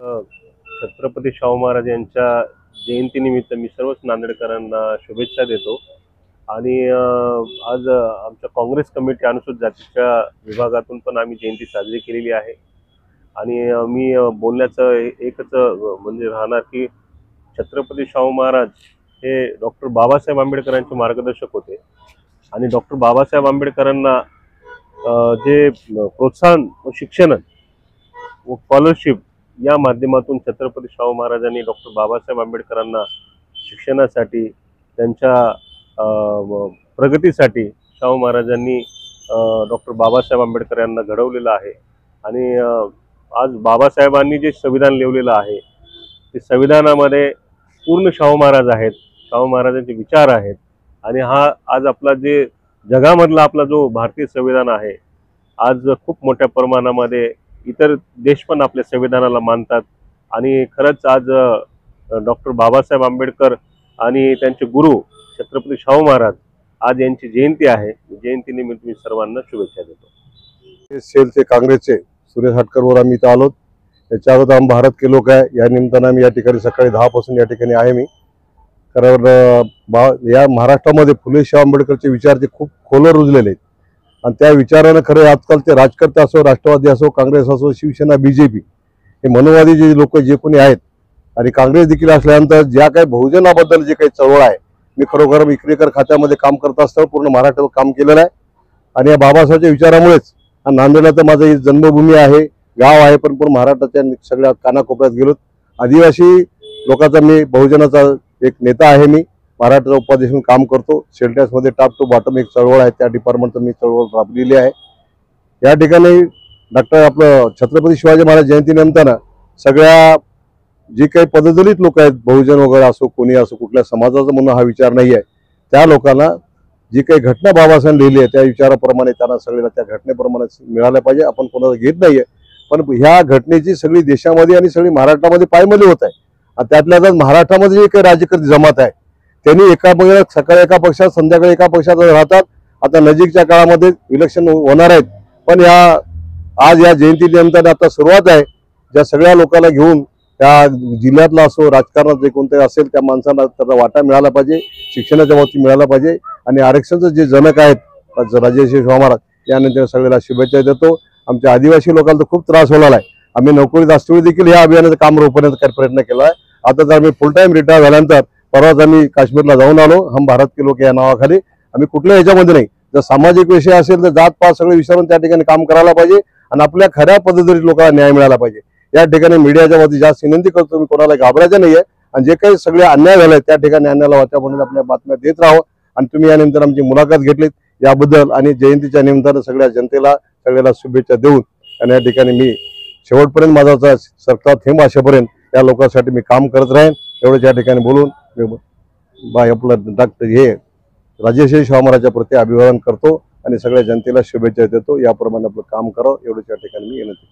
अ, छत्रपती शाहू महाराज यांच्या जयंतीनिमित्त मी सर्वच नांदेडकरांना शुभेच्छा देतो. आणि आज आमच्या काँग्रेस कमिटी अनुसूचित जातीच्या विभागातून पण आम्ही जयंती साजरी केलेली आहे. आणि मी बोलण्याचं एकच म्हणजे राहणार की छत्रपती शाहू महाराज हे डॉक्टर बाबासाहेब आंबेडकरांचे मार्गदर्शक होते. आणि डॉक्टर बाबासाहेब आंबेडकरांना जे प्रोत्साहन व शिक्षण व स्कॉलरशिप या माध्यमातून छत्रपती शाहू महाराजांनी डॉक्टर बाबासाहेब आंबेडकरांना शिक्षणासाठी त्यांच्या प्रगतीसाठी शाहू महाराजांनी डॉक्टर बाबासाहेब आंबेडकर यांना घडवलेलं आहे. आणि आज बाबासाहेबांनी जे संविधान लिहिलेलं आहे ते संविधानामध्ये पूर्ण शाहू महाराज आहेत, शाहू महाराजांचे विचार आहेत. आणि हा आज आपला जे जगामधला आपला जो भारतीय संविधान आहे, आज खूप मोठ्या प्रमाणामध्ये इतर देश पण आपल्या संविधानाला मानतात. आणि खरंच आज डॉक्टर बाबासाहेब आंबेडकर आणि त्यांचे गुरु छत्रपती शाहू महाराज आज यांची जयंती आहे. जयंतीनिमित्त मी सर्वांना शुभेच्छा देतो. सेलचे काँग्रेसचे सुरेश हटकरवर आम्ही इथं आलो. याच्या अगोदर आम्ही भारत के लोक आहे या निमित्तानं आम्ही या ठिकाणी सकाळी 10 पासून या ठिकाणी आहे. मी कारण या महाराष्ट्रामध्ये फुले शाहू आंबेडकरचे विचार ते खूप खोलवर रुजलेले आहेत. आणि त्या विचारानं खरं आजकालचे राजकर्ते असो, राष्ट्रवादी असो, काँग्रेस असो, शिवसेना, बीजेपी हे मनोवादी जे लोक जे कोणी आहेत आणि काँग्रेस देखील असल्यानंतर ज्या काही बहुजनाबद्दल जे काही चळवळ आहे, मी खरोखर विक्रेकर खात्यामध्ये काम करत असताना पूर्ण महाराष्ट्रावर काम केलेलं आहे. आणि या बाबासाहेबच्या विचारामुळेच नांदेडला तर माझं जन्मभूमी आहे, गाव आहे, पण पूर्ण महाराष्ट्राच्या सगळ्या कानाकोपऱ्यात गेलो. आदिवासी लोकांचा मी बहुजनाचा एक नेता आहे. मी महाराष्ट्राचा उपाध्यक्ष म्हणून काम करतो. सेल्टॅक्समध्ये टॉप टू बॉटम एक चळवळ आहे, त्या डिपार्टमेंटचं मी चळवळ राबलेली आहे. या ठिकाणी डॉक्टर आपलं छत्रपती शिवाजी महाराज जयंतीनिमित्तानं सगळ्या जे काही पददलित लोक आहेत, बहुजन वगैरे असो, कोणी असो, कुठल्या समाजाचा म्हणून हा विचार नाही आहे, त्या लोकांना जी काही घटना बाबासाहेब लिहिली आहे त्या विचाराप्रमाणे त्यांना सगळ्यांना त्या घटनेप्रमाणे मिळाल्या पाहिजे. आपण कोणाला घेत नाहीये, पण ह्या घटनेची सगळी देशामध्ये आणि सगळी महाराष्ट्रामध्ये पायमल्ली होत आहे. आणि त्यातल्या महाराष्ट्रामध्ये जे काही राजकीय जमात आहे त्यांनी एका पक्षात सकाळी एका पक्षात संध्याकाळी एका पक्षात राहतात. आता नजीकच्या काळामध्ये इलेक्शन होणार आहेत, पण आज या जयंतीनिमित्ताने आता सुरुवात आहे. ज्या सगळ्या लोकांना घेऊन त्या जिल्ह्यातला असो, राजकारणात जे कोणते असेल त्या माणसांना त्याचा वाटा मिळाला पाहिजे, शिक्षणाच्या बाबतीत मिळाला पाहिजे. आणि आरक्षणचं जे जनक आहेत राजेश्री शाहू महाराज यानंतर सगळ्याला शुभेच्छा देतो. आमच्या आदिवासी लोकांना तर खूप त्रास होणार आहे. आम्ही नोकरीत असताना देखील या अभियानाचं काम रोखण्याचा प्रयत्न केला आहे. आता तर आम्ही फुल टाइम रिटायर झाल्यानंतर परवाच आम्ही काश्मीरला जाऊन आलो. हम भारत के लोक या नावाखाली आम्ही कुठल्या ह्याच्यामध्ये नाही, जर सामाजिक विषय असेल तर जात पात सगळे विचारून त्या ठिकाणी काम करायला पाहिजे आणि आपल्या खऱ्या पद्धतीने लोकांना न्याय मिळाला पाहिजे. या ठिकाणी मीडियाच्या वतीने जास्त विनंती करतो, मी कोणाला घाबरायचं नाहीये. आणि जे काही सगळे अन्याय झाले त्या ठिकाणी अन्यायाला वाचा म्हणून आपल्या बातम्या देत राहावं. आणि तुम्ही यानंतर आमची मुलाखत घेतलीत याबद्दल आणि जयंतीच्या निमित्तानं सगळ्या जनतेला सगळ्याला शुभेच्छा देऊन आणि या ठिकाणी मी शेवटपर्यंत माझा सरकार थेंब अशापर्यंत या लोकांसाठी मी काम करत राहीन एवढंच या ठिकाणी बोलून आपलं डॉक्टर हे राजेश्री शाहू महाराजांच्या प्रती अभिवादन करतो आणि सगळ्या जनतेला शुभेच्छा देतो. याप्रमाणे आपलं काम करावं एवढंच या ठिकाणी मी विनंती.